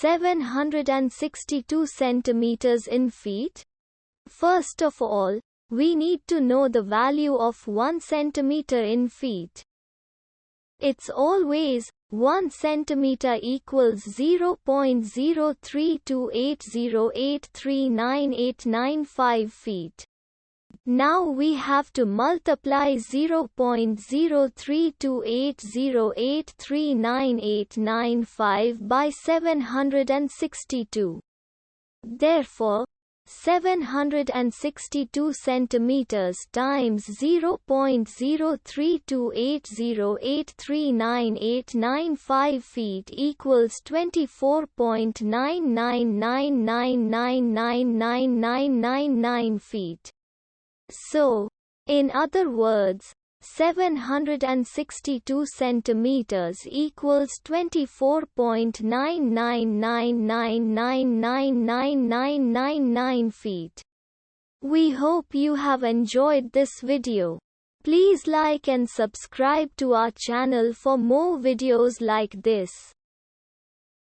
762 centimeters in feet? First of all, we need to know the value of 1 centimeter in feet. It's always 1 centimeter equals 0.03280839895 feet. Now we have to multiply 0.03280839895 by 762. Therefore, 762 centimeters times 0.03280839895 feet equals 24.9999999999 feet. So, in other words, 762 centimeters equals 24.9999999999 feet. We hope you have enjoyed this video. Please like and subscribe to our channel for more videos like this.